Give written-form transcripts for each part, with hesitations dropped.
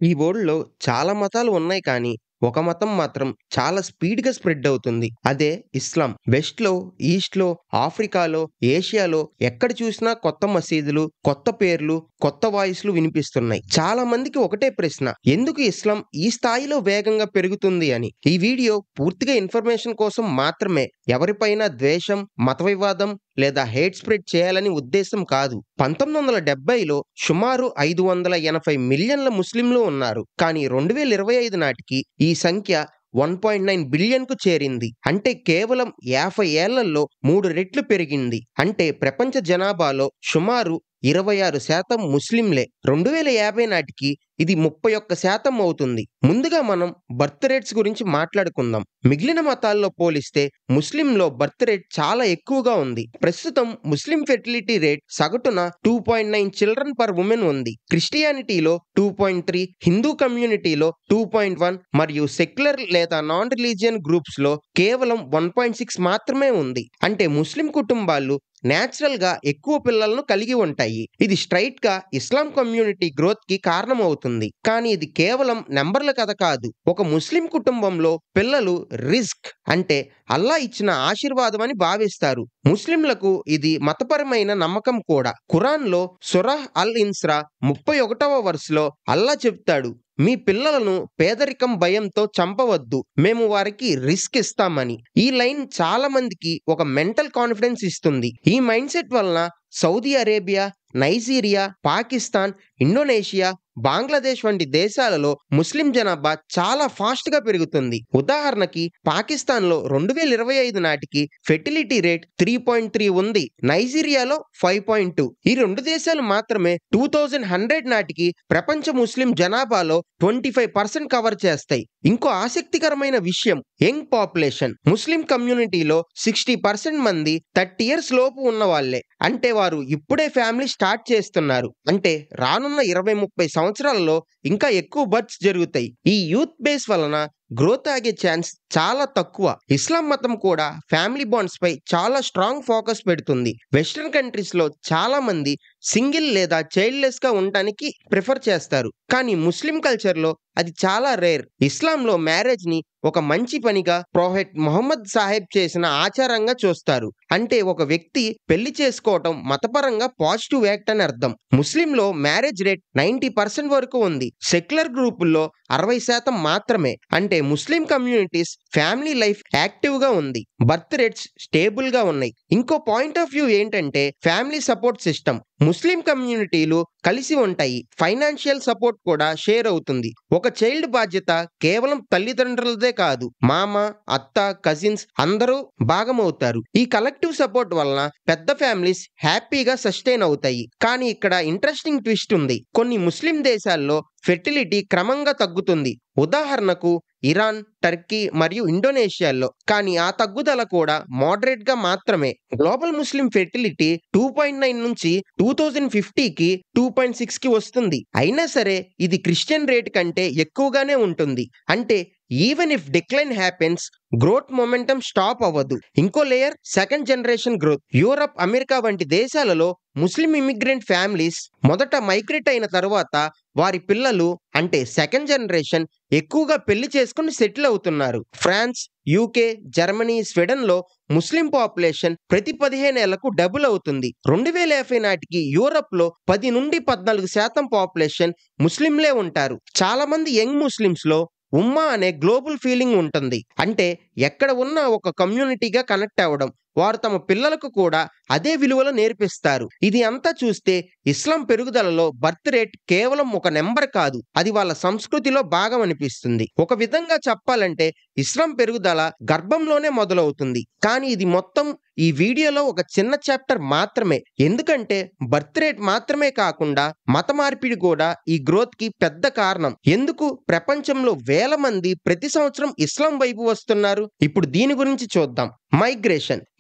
ఈ వరల్డ్‌లో చాలా మతాలు ఉన్నాయి కానీ, ఒక మతం మాత్రం చాలా స్పీడ్‌గా స్ప్రెడ్ అవుతుంది. అదే ఇస్లాం. వెస్ట్‌లో, ఈస్ట్‌లో, ఆఫ్రికాలో, ఏషియాలో ఎక్కడ చూసినా కొత్త మసీదులు, కొత్త పేర్లు, కొత్త వాయిస్‌లు వినిపిస్తున్నాయి. చాలా మందికి ఒకటే ప్రశ్న. ఎందుకు ఇస్లాం ఈ స్థాయిలో వేగంగా పెరుగుతుంది అని. ఈ వీడియో పూర్తిగా ఇన్ఫర్మేషన్ కోసం మాత్రమే. ఎవరిపైనా ద్వేషం, మత వివాదం లేదా హేట్ స్ప్రెడ్ చేయాలని ఉద్దేశం కాదు. 1970లో సుమారు 580 మిలియన్ల ముస్లింలు ఉన్నారు. కానీ 2025 నాటికి ఈ సంఖ్య 1.9 బిలియన్‌కు చేరింది. అంటే కేవలం 50 ఏళ్లలో 3 రెట్లు పెరిగింది. అంటే ప్రపంచ జనాభాలో సుమారు 26% ముస్లింలే. 2050 నాటికి ఇది 31% అవుతుంది. ముందుగా మనం బర్త్ రేట్స్ గురించి మాట్లాడుకుందాం. మిగిలిన మతాల్లో పోలిస్తే ముస్లింలో బర్త్ రేట్ చాలా ఎక్కువగా ఉంది. ప్రస్తుతం ముస్లిం ఫెర్టిలిటీ రేట్ సగటున 2.9 చిల్డ్రన్ పర్ వుమెన్ ఉంది. క్రిస్టియానిటీలో 2.3, హిందూ కమ్యూనిటీలో 2.1 మరియు సెక్యులర్ లేదా నాన్ రిలీజియన్ గ్రూప్స్‌లో కేవలం 1.6 మాత్రమే ఉంది. అంటే ముస్లిం కుటుంబాలు నేచురల్ గా ఎక్కువ పిల్లలను కలిగి ఉంటాయి. ఇది స్ట్రైట్ గా ఇస్లాం కమ్యూనిటీ గ్రోత్ కి కారణమవుతుంది. కానీ ఇది కేవలం నెంబర్ల కథ కాదు. ఒక ముస్లిం కుటుంబంలో పిల్లలు రిస్క్, అంటే అల్లా ఇచ్చిన ఆశీర్వాదం అని భావిస్తారు. ముస్లింలకు ఇది మతపరమైన నమ్మకం కూడా. ఖురాన్‌లో సూరహ్ అల్ ఇస్రా 31వ వర్స్‌లో అల్లా చెప్తాడు, మీ పిల్లలను పేదరికం భయంతో చంపవద్దు, మేము వారికి రిస్క్ ఇస్తామని. ఈ లైన్ చాలా మందికి ఒక మెంటల్ కాన్ఫిడెన్స్ ఇస్తుంది. ఈ మైండ్ సెట్ వలన Saudi Arabia, Nigeria, Pakistan, Indonesia, Bangladesh వంటి దేశాలలో ముస్లిం జనాభా చాలా ఫాస్ట్ గా పెరుగుతుంది. ఉదాహరణకి పాకిస్తాన్లో 2025 నాటికి ఫెర్టిలిటీ రేట్ 3.3 ఉంది. నైజీరియాలో 5.2. ఈ రెండు దేశాలు మాత్రమే 2100 నాటికి ప్రపంచ ముస్లిం జనాభాలో 25% కవర్ చేస్తాయి. ఇంకో ఆసక్తికరమైన విషయం యంగ్ పాపులేషన్. ముస్లిం కమ్యూనిటీలో 60% మంది 30 ఇయర్స్ లోపు ఉన్న వాళ్ళే. అంటే వారు ఇప్పుడే ఫ్యామిలీ స్టార్ట్ చేస్తున్నారు. అంటే రానున్న 20-30 సంవత్సరాలలో ఇంకా ఎక్కువ బర్త్స్ జరుగుతాయి. ఈ యూత్ బేస్ వలన గ్రోత్ ఆగే ఛాన్స్ చాలా తక్కువ. ఇస్లాం మతం కూడా ఫ్యామిలీ బాండ్స్ పై చాలా స్ట్రాంగ్ ఫోకస్ పెడుతుంది. వెస్టర్న్ కంట్రీస్ లో చాలా మంది సింగిల్ లేదా చైల్డ్లెస్ గా ఉండటానికి ప్రిఫర్ చేస్తారు. కానీ ముస్లిం కల్చర్ లో అది చాలా రేర్. ఇస్లాంలో మ్యారేజ్ ని ఒక మంచి పనిగా ప్రొఫెట్ మొహమ్మద్ సాహెబ్ చేసిన ఆచారంగా చూస్తారు. అంటే ఒక వ్యక్తి పెళ్లి చేసుకోవటం మతపరంగా పాజిటివ్ యాక్ట్ అని అర్థం. ముస్లింలో మ్యారేజ్ రేట్ 90% వరకు ఉంది. సెక్యులర్ గ్రూపుల్లో 60% మాత్రమే. అంటే ముస్లిం కమ్యూనిటీస్ ఫ్యామిలీ లైఫ్ యాక్టివ్ గా ఉంది. బర్త్ రేట్స్ స్టేబుల్ గా ఉన్నాయి. ఇంకో పాయింట్ ఆఫ్ వ్యూ ఏంటంటే ఫ్యామిలీ సపోర్ట్ సిస్టమ్. ముస్లిం కమ్యూనిటీలు కలిసి ఉంటాయి. ఫైనాన్షియల్ సపోర్ట్ కూడా షేర్ అవుతుంది. ఒక చైల్డ్ బాధ్యత కేవలం తల్లిదండ్రులదే కాదు, మామ, అత్త, కజిన్స్ అందరూ భాగమవుతారు. ఈ కలెక్టివ్ సపోర్ట్ వలన పెద్ద ఫ్యామిలీస్ హ్యాపీగా సస్టైన్ అవుతాయి. కానీ ఇక్కడ ఇంట్రెస్టింగ్ ట్విస్ట్ ఉంది. కొన్ని ముస్లిం దేశాల్లో ఫెర్టిలిటీ క్రమంగా తగ్గుతుంది. ఉదాహరణకు ఇరాన్, టర్కీ మరియు ఇండోనేషియాలో. కానీ ఆ తగ్గుదల కూడా మోడరేట్ గా మాత్రమే. గ్లోబల్ ముస్లిం ఫెర్టిలిటీ 2.9 నుంచి 2050కి 2.6కి వస్తుంది. అయినా సరే ఇది క్రిస్టియన్ రేట్ కంటే ఎక్కువగానే ఉంటుంది. అంటే even if decline happens, growth momentum stop అవ్వదు. ఇంకో layer second generation growth. Europe, America వంటి దేశాలలో ముస్లిం ఇమిగ్రెంట్ ఫ్యామిలీస్ మొదట మైగ్రేట్ అయిన తరువాత వారి పిల్లలు, అంటే సెకండ్ జనరేషన్, ఎక్కువగా పెళ్లి చేసుకుని సెటిల్ అవుతున్నారు. ఫ్రాన్స్, యూకే, జర్మనీ, స్వీడన్ లో ముస్లిం పాపులేషన్ ప్రతి 15 ఏళ్లకు డబుల్ అవుతుంది. 2050 నాటికి యూరప్ లో 10 నుండి 14% పాపులేషన్ ముస్లింలే ఉంటారు. చాలా మంది యంగ్ ముస్లిమ్స్ లో ఉమ్మా అనే గ్లోబల్ ఫీలింగ్ ఉంటుంది. అంటే ఎక్కడ ఉన్నా ఒక కమ్యూనిటీగా కనెక్ట్ అవ్వడం. వారు తమ పిల్లలకు కూడా అదే విలువలు నేర్పిస్తారు. ఇది అంతా చూస్తే ఇస్లాం పెరుగుదలలో బర్త్ రేట్ కేవలం ఒక నెంబర్ కాదు, అది వాళ్ళ సంస్కృతిలో భాగం అనిపిస్తుంది. ఒక విధంగా చెప్పాలంటే ఇస్లాం పెరుగుదల గర్భంలోనే మొదలవుతుంది. కానీ ఇది మొత్తం ఈ వీడియోలో ఒక చిన్న చాప్టర్ మాత్రమే. ఎందుకంటే బర్త్ రేట్ మాత్రమే కాకుండా మత మార్పిడి కూడా ఈ గ్రోత్ కి పెద్ద కారణం. ఎందుకు ప్రపంచంలో వేల మంది ప్రతి సంవత్సరం ఇస్లాం వైపు వస్తున్నారు? ఇప్పుడు దీని గురించి చూద్దాం.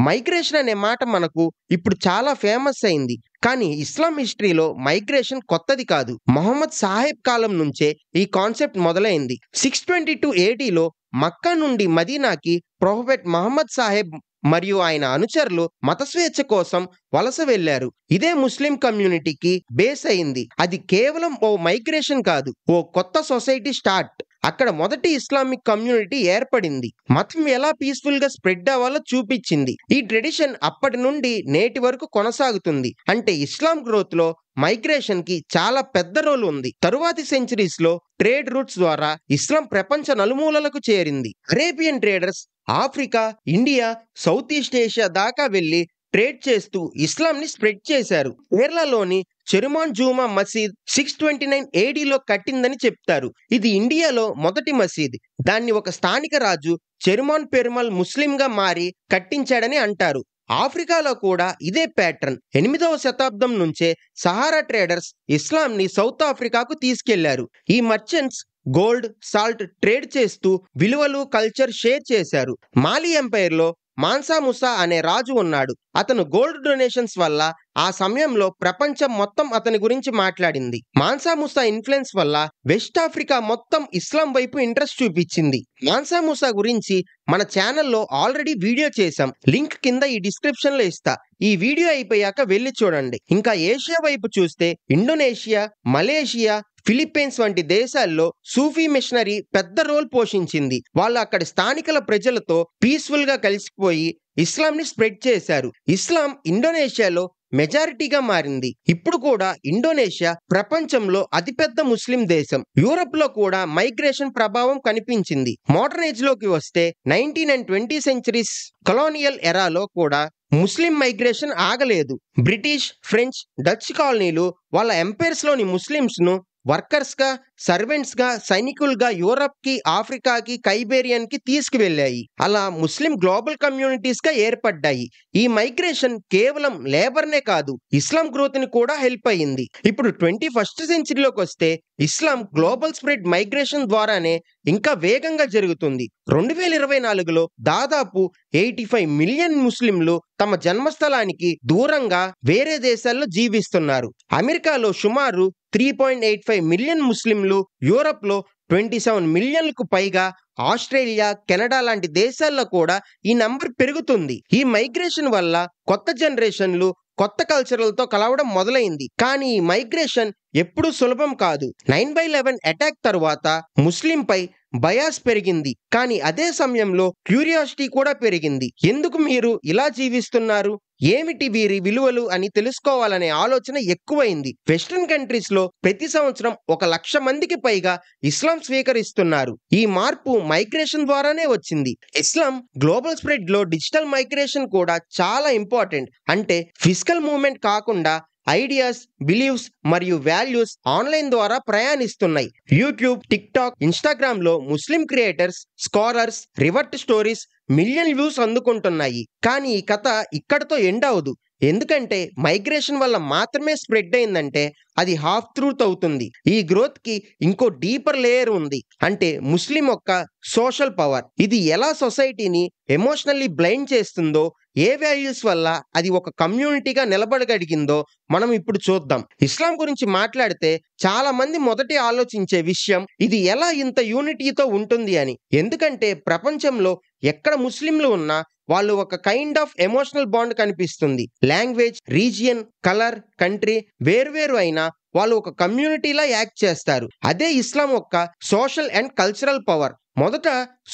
మైగ్రేషన్ అనే మాట మనకు ఇప్పుడు చాలా ఫేమస్ అయింది. కానీ ఇస్లాం హిస్టరీలో మైగ్రేషన్ కొత్తది కాదు. మొహమ్మద్ సాహెబ్ కాలం నుంచే ఈ కాన్సెప్ట్ మొదలైంది. 622 ADలో మక్కా నుండి మదీనాకి ప్రొఫెట్ మహమ్మద్ సాహెబ్ మరియు ఆయన అనుచరులు మత స్వేచ్ఛ కోసం వలస వెళ్లారు. ఇదే ముస్లిం కమ్యూనిటీకి బేస్ అయింది. అది కేవలం ఓ మైగ్రేషన్ కాదు, ఓ కొత్త సొసైటీ స్టార్ట్. అక్కడ మొదటి ఇస్లామిక్ కమ్యూనిటీ ఏర్పడింది. మతం ఎలా పీస్ఫుల్ గా స్ప్రెడ్ అవ్వాలో చూపించింది. ఈ ట్రెడిషన్ అప్పటి నుండి నేటి వరకు కొనసాగుతుంది. అంటే ఇస్లాం గ్రోత్ లో మైగ్రేషన్ కి చాలా పెద్ద రోల్ ఉంది. తరువాతి సెంచరీస్ లో ట్రేడ్ రూట్స్ ద్వారా ఇస్లాం ప్రపంచ నలుమూలలకు చేరింది. Arabian traders Africa, India, south east Asia దాకా వెళ్లి ట్రేడ్ చేస్తూ ఇస్లాం ని స్ప్రెడ్ చేశారు. కేరళలోని చెరుమాన్ జూమా మసీద్ 629 ADలో కట్టిందని చెప్తారు. ఇది ఇండియాలో మొదటి మసీద్. దాన్ని ఒక స్థానిక రాజు చెరుమాన్ పెరుమల్ ముస్లింగా మారి కట్టించాడని అంటారు. ఆఫ్రికాలో కూడా ఇదే ప్యాటర్న్. 8వ శతాబ్దం నుంచే సహారా ట్రేడర్స్ ఇస్లాంని సౌత్ ఆఫ్రికాకు తీసుకెళ్లారు. ఈ మర్చెంట్స్ గోల్డ్, సాల్ట్ ట్రేడ్ చేస్తూ విలువలు, కల్చర్ షేర్ చేశారు. మాలి ఎంపైర్ లో మాన్సా ముసా అనే రాజు ఉన్నాడు. అతను గోల్డ్ డొనేషన్స్ వల్ల ఆ సమయంలో ప్రపంచం మొత్తం అతని గురించి మాట్లాడింది. మాన్సా ముసా ఇన్ఫ్లుయెన్స్ వల్ల వెస్ట్ ఆఫ్రికా మొత్తం ఇస్లాం వైపు ఇంట్రెస్ట్ చూపించింది. మాన్సా ముసా గురించి మన ఛానల్లో ఆల్రెడీ వీడియో చేశాం. లింక్ కింద ఈ డిస్క్రిప్షన్ లో ఇస్తా. ఈ వీడియో అయిపోయాక వెళ్ళి చూడండి. ఇంకా ఏషియా వైపు చూస్తే ఇండోనేషియా, మలేషియా, ఫిలిప్పీన్స్ వంటి దేశాల్లో సూఫీ మిషనరీ పెద్ద రోల్ పోషించింది. వాళ్ళు అక్కడి స్థానికుల ప్రజలతో పీస్ఫుల్ గా కలిసిపోయి ఇస్లాం ని స్ప్రెడ్ చేశారు. ఇస్లాం ఇండోనేషియాలో మెజారిటీగా మారింది. ఇప్పుడు కూడా ఇండోనేషియా ప్రపంచంలో అతిపెద్ద ముస్లిం దేశం. యూరప్ లో కూడా మైగ్రేషన్ ప్రభావం కనిపించింది. మోడర్న్ ఏజ్ లోకి వస్తే 19 and 20 సెంచరీస్ కలోనియల్ ఎరాలో కూడా ముస్లిం మైగ్రేషన్ ఆగలేదు. బ్రిటిష్, ఫ్రెంచ్, డచ్ కాలనీలు వాళ్ళ ఎంపైర్స్ లోని ముస్లింస్ ను వర్కర్స్ గా, సర్వెంట్స్ గా, సైనికులుగా యూరప్ కి, ఆఫ్రికాకి, కైబేరియన్ కి తీసుకువెళ్ళాయి. అలా ముస్లిం గ్లోబల్ కమ్యూనిటీస్ గా ఏర్పడ్డాయి. ఈ మైగ్రేషన్ కేవలం లేబర్ నే కాదు, ఇస్లాం గ్రోత్ ని కూడా హెల్ప్ అయ్యింది. ఇప్పుడు 21st సెంచరీలోకి వస్తే ఇస్లాం గ్లోబల్ స్ప్రెడ్ మైగ్రేషన్ ద్వారానే ఇంకా వేగంగా జరుగుతుంది. 2024లో దాదాపు 85 మిలియన్ ముస్లింలు తమ జన్మస్థలానికి దూరంగా వేరే దేశాల్లో జీవిస్తున్నారు. అమెరికాలో సుమారు 3.85 మిలియన్ ముస్లింలు, యూరప్ లో 27 మిలియన్లకు పైగా, ఆస్ట్రేలియా, కెనడా లాంటి దేశాల్లో కూడా ఈ నంబర్ పెరుగుతుంది. ఈ మైగ్రేషన్ వల్ల కొత్త జనరేషన్లు కొత్త కల్చర్లతో కలవడం మొదలైంది. కానీ ఈ మైగ్రేషన్ ఎప్పుడూ సులభం కాదు. 9/11 అటాక్ తరువాత ముస్లింపై బయాస్ పెరిగింది. కానీ అదే సమయంలో క్యూరియాసిటీ కూడా పెరిగింది. ఎందుకు మీరు ఇలా జీవిస్తున్నారు, ఏమిటి వీరి విలువలు అని తెలుసుకోవాలనే ఆలోచన ఎక్కువైంది. వెస్ట్రన్ కంట్రీస్ లో ప్రతి సంవత్సరం 1,00,000 మందికి పైగా ఇస్లాం స్వీకరిస్తున్నారు. ఈ మార్పు మైగ్రేషన్ ద్వారానే వచ్చింది. ఇస్లాం గ్లోబల్ స్ప్రెడ్ లో డిజిటల్ మైగ్రేషన్ కూడా చాలా ఇంపార్టెంట్. అంటే ఫిజికల్ మూవ్మెంట్ కాకుండా ఐడియాస్, బిలీవ్స్ మరియు వాల్యూస్ ఆన్లైన్ ద్వారా ప్రయాణిస్తున్నాయి. యూట్యూబ్, టిక్ టాక్, ఇన్స్టాగ్రామ్ లో Muslim creators, scholars, revert stories million views అందుకుంటున్నాయి. కానీ ఈ కథ ఇక్కడతో ఎండ్ అవదు. ఎందుకంటే మైగ్రేషన్ వల్ల మాత్రమే స్ప్రెడ్ అయిందంటే అది హాఫ్ ట్రూత్ అవుతుంది. ఈ గ్రోత్ కి ఇంకో డీపర్ లేయర్ ఉంది. అంటే ముస్లిం యొక్క సోషల్ పవర్. ఇది ఎలా సొసైటీని ఎమోషనల్లీ బ్లైండ్ చేస్తుందో, ఏ వాల్యూస్ వల్ల అది ఒక కమ్యూనిటీగా నిలబడగలిగిందో మనం ఇప్పుడు చూద్దాం. ఇస్లాం గురించి మాట్లాడితే చాలా మంది మొదటి ఆలోచించే విషయం ఇది ఎలా ఇంత యూనిటీతో ఉంటుంది అని. ఎందుకంటే ప్రపంచంలో ఎక్కడ ముస్లింలు ఉన్నా వాళ్ళు ఒక కైండ్ ఆఫ్ ఎమోషనల్ బాండ్ కనిపిస్తుంది. లాంగ్వేజ్, రీజియన్, కలర్, కంట్రీ వేర్వేరు అయినా వాళ్ళు ఒక కమ్యూనిటీలా యాక్ట్ చేస్తారు. అదే ఇస్లాం యొక్క సోషల్ అండ్ కల్చరల్ పవర్. మొదట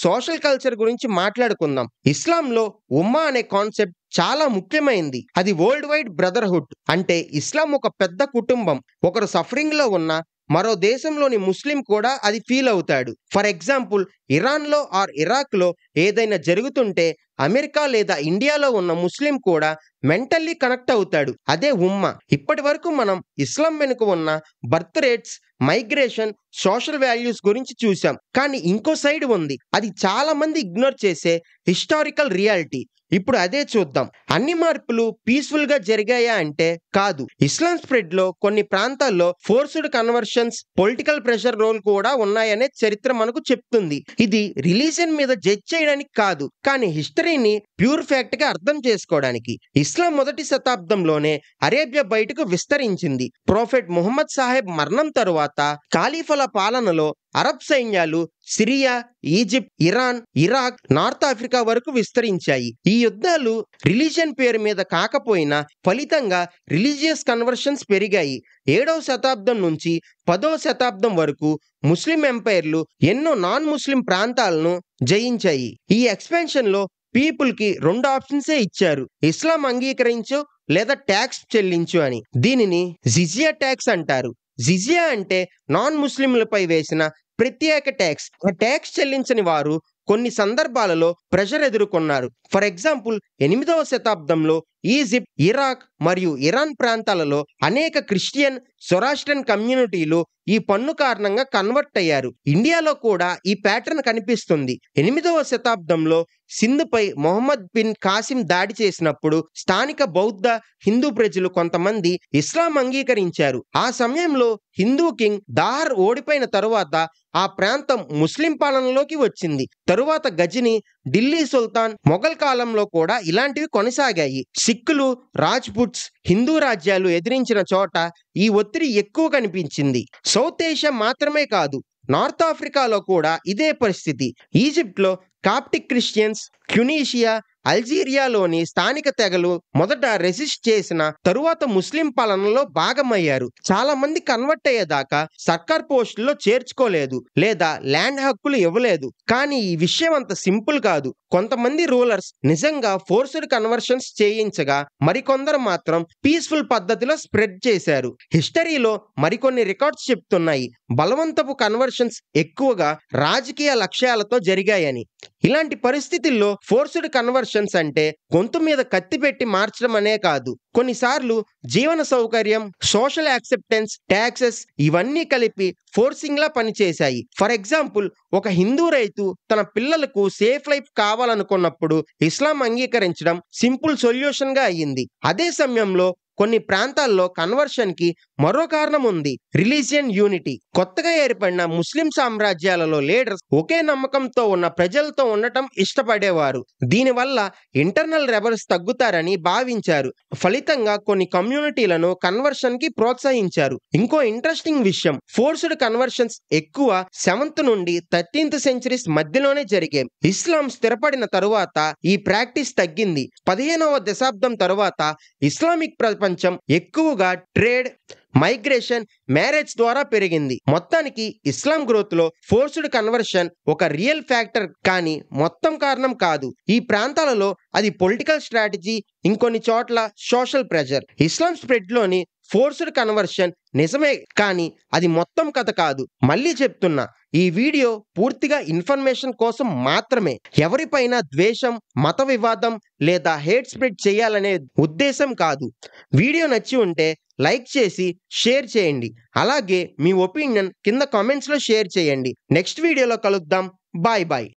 సోషల్ కల్చర్ గురించి మాట్లాడుకుందాం. ఇస్లాంలో ఉమ్మా అనే కాన్సెప్ట్ చాలా ముఖ్యమైనది. అది వరల్డ్ వైడ్ బ్రదర్హుడ్. అంటే ఇస్లాం ఒక పెద్ద కుటుంబం. ఒకరు సఫరింగ్ లో ఉన్న మరో దేశంలోని ముస్లిం కూడా అది ఫీల్ అవుతాడు. ఫర్ ఎగ్జాంపుల్, ఇరాన్ లో ఆర్ ఇరాక్ లో ఏదైనా జరుగుతుంటే అమెరికా లేదా ఇండియాలో ఉన్న ముస్లిం కూడా మెంటల్లీ కనెక్ట్ అవుతాడు. అదే ఉమ్మా. ఇప్పటి వరకు మనం ఇస్లాం వెనుక ఉన్న birth rates, migration, social values గురించి చూసాం. కానీ ఇంకో సైడ్ ఉంది. అది చాలా మంది ఇగ్నోర్ చేసే హిస్టారికల్ రియాలిటీ. ఇప్పుడు అదే చూద్దాం. అన్ని మార్పులు పీస్ఫుల్ గా జరిగాయా అంటే కాదు. ఇస్లాం స్ప్రెడ్ లో కొన్ని ప్రాంతాల్లో forced conversions, political pressure role కూడా ఉన్నాయనే చరిత్ర మనకు చెప్తుంది. ఇది రిలీజియన్ మీద జడ్జ్ చేయడానికి కాదు, కానీ హిస్టరీని ప్యూర్ ఫ్యాక్ట్ గా అర్థం చేసుకోవడానికి. ఇస్లాం మొదటి శతాబ్దంలోనే అరేబియా బయటకు విస్తరించింది. ప్రొఫెట్ ముహమ్మద్ సాహెబ్ మరణం తరువాత ఖలీఫల సంవత్సరాల పాలనలో అరబ్ సైన్యాలు Syria, Egypt, Iran, Iraq, north Africa వరకు విస్తరించాయి. ఈ యుద్ధాలు రిలీజియన్ పేరు మీద కాకపోయినా ఫలితంగా రిలీజియస్ కన్వర్షన్స్ పెరిగాయి. 7వ శతాబ్దం నుంచి 10వ శతాబ్దం వరకు ముస్లిం ఎంపైర్లు ఎన్నో నాన్ ముస్లిం ప్రాంతాలను జయించాయి. ఈ ఎక్స్పాన్షన్ లో పీపుల్ కి 2 ఆప్షన్సే ఇచ్చారు: ఇస్లాం అంగీకరించు లేదా ట్యాక్స్ చెల్లించు అని. దీనిని జిజియా ట్యాక్స్ అంటారు. జిజియా అంటే నాన్ ముస్లింలపై వేసిన ప్రత్యేక ట్యాక్స్. ఆ ట్యాక్స్ చెల్లించని వారు కొన్ని సందర్భాలలో ప్రెషర్ ఎదుర్కొన్నారు. ఫర్ ఎగ్జాంపుల్ 8వ శతాబ్దంలో ఈజిప్ట్, ఇరాక్ మరియు ఇరాన్ ప్రాంతాలలో అనేక క్రిస్టియన్, సొరాస్ట్రియన్ కమ్యూనిటీలు ఈ పన్ను కారణంగా కన్వర్ట్ అయ్యారు. ఇండియాలో కూడా ఈ ప్యాటర్న్ కనిపిస్తుంది. 8వ శతాబ్దంలో సింధుపై మొహమ్మద్ బిన్ కాసిం దాడి చేసినప్పుడు స్థానిక బౌద్ధ, హిందూ ప్రజలు కొంతమంది ఇస్లాం అంగీకరించారు. ఆ సమయంలో హిందూ కింగ్ దాహర్ ఓడిపోయిన తరువాత ఆ ప్రాంతం ముస్లిం పాలనలోకి వచ్చింది. తరువాత గజని, ఢిల్లీ సుల్తాన్, మొఘల్ కాలంలో కూడా ఇలాంటివి కొనసాగాయి. సిక్కులు, రాజ్పుట్స్ హిందూ రాజ్యాలు ఎదిరించిన చోట ఈ ఒత్తిడి ఎక్కువ కనిపించింది. సౌత్ ఏషియా మాత్రమే కాదు, నార్త్ ఆఫ్రికాలో కూడా ఇదే పరిస్థితి. ఈజిప్ట్లో కాప్టిక్ క్రిస్టియన్స్, ట్యునీషియా, అల్జీరియాలోని స్థానిక తెగలు మొదట రెసిస్ట్ చేసిన తరువాత ముస్లిం పాలనలో భాగమయ్యారు. చాలా మంది కన్వర్ట్ అయ్యేదాకా సర్కార్ పోస్టుల్లో చేర్చుకోలేదు లేదా ల్యాండ్ హక్కులు ఇవ్వలేదు. కానీ ఈ విషయం అంత సింపుల్ కాదు. కొంతమంది రూలర్స్ నిజంగా ఫోర్స్డ్ కన్వర్షన్స్ చేయించగా మరికొందరు మాత్రం పీస్ఫుల్ పద్ధతిలో స్ప్రెడ్ చేశారు. హిస్టరీలో మరికొన్ని రికార్డ్స్ చెప్తున్నాయి బలవంతపు కన్వర్షన్స్ ఎక్కువగా రాజకీయ లక్ష్యాలతో జరిగాయని. ఇలాంటి పరిస్థితుల్లో ఫోర్స్డ్ కన్వర్షన్స్ అంటే గొంతు మీద కత్తి పెట్టి మార్చడం అనే కాదు. కొన్నిసార్లు జీవన సౌకర్యం, సోషల్ యాక్సెప్టెన్స్, ట్యాక్సెస్ ఇవన్నీ కలిపి ఫోర్సింగ్ లా పనిచేశాయి. ఫర్ ఎగ్జాంపుల్, ఒక హిందూ రైతు తన పిల్లలకు సేఫ్ లైఫ్ కావాలనుకున్నప్పుడు ఇస్లాం అంగీకరించడం సింపుల్ సొల్యూషన్ గా అయ్యింది. అదే సమయంలో కొన్ని ప్రాంతాల్లో కన్వర్షన్ కి మరో కారణం ఉంది: రిలీజియన్ యూనిటీ. కొత్తగా ఏర్పడిన ముస్లిం సామ్రాజ్యాలలో లీడర్స్ ఒకే నమ్మకంతో ఉన్న ప్రజలతో ఉండటం ఇష్టపడేవారు. దీనివల్ల ఇంటర్నల్ రెబల్స్ తగ్గుతారని భావించారు. ఫలితంగా కొన్ని కమ్యూనిటీలను కన్వర్షన్ కి ప్రోత్సహించారు. ఇంకో ఇంట్రెస్టింగ్ విషయం, ఫోర్స్డ్ కన్వర్షన్స్ ఎక్కువ 7th నుండి 13th సెంచరీస్ మధ్యలోనే జరిగాయి. ఇస్లాం స్థిరపడిన తరువాత ఈ ప్రాక్టీస్ తగ్గింది. 15వ దశాబ్దం తరువాత ఇస్లామిక్ ప్రపంచం ఎక్కువగా ట్రేడ్, మైగ్రేషన్, మ్యారేజ్ ద్వారా పెరిగింది. మొత్తానికి ఇస్లాం గ్రోత్ లో ఫోర్స్డ్ కన్వర్షన్ ఒక రియల్ ఫ్యాక్టర్, కానీ మొత్తం కారణం కాదు. ఈ ప్రాంతాలలో అది పొలిటికల్ స్ట్రాటజీ, ఇంకొన్ని చోట్ల సోషల్ ప్రెషర్. ఇస్లాం స్ప్రెడ్ లోని ఫోర్స్డ్ కన్వర్షన్ నిజమే, కానీ అది మొత్తం కథ కాదు. మళ్ళీ చెప్తున్నా, ఈ వీడియో పూర్తిగా ఇన్ఫర్మేషన్ కోసం మాత్రమే. ఎవరిపైన ద్వేషం, మత వివాదం లేదా హేట్ స్ప్రెడ్ చేయాలనే ఉద్దేశం కాదు. వీడియో నచ్చి ఉంటే లైక్ చేసి షేర్ చేయండి. అలాగే మీ ఒపీనియన్ కింద కామెంట్స్ లో షేర్ చేయండి. నెక్స్ట్ వీడియోలో కలుద్దాం. Bye bye.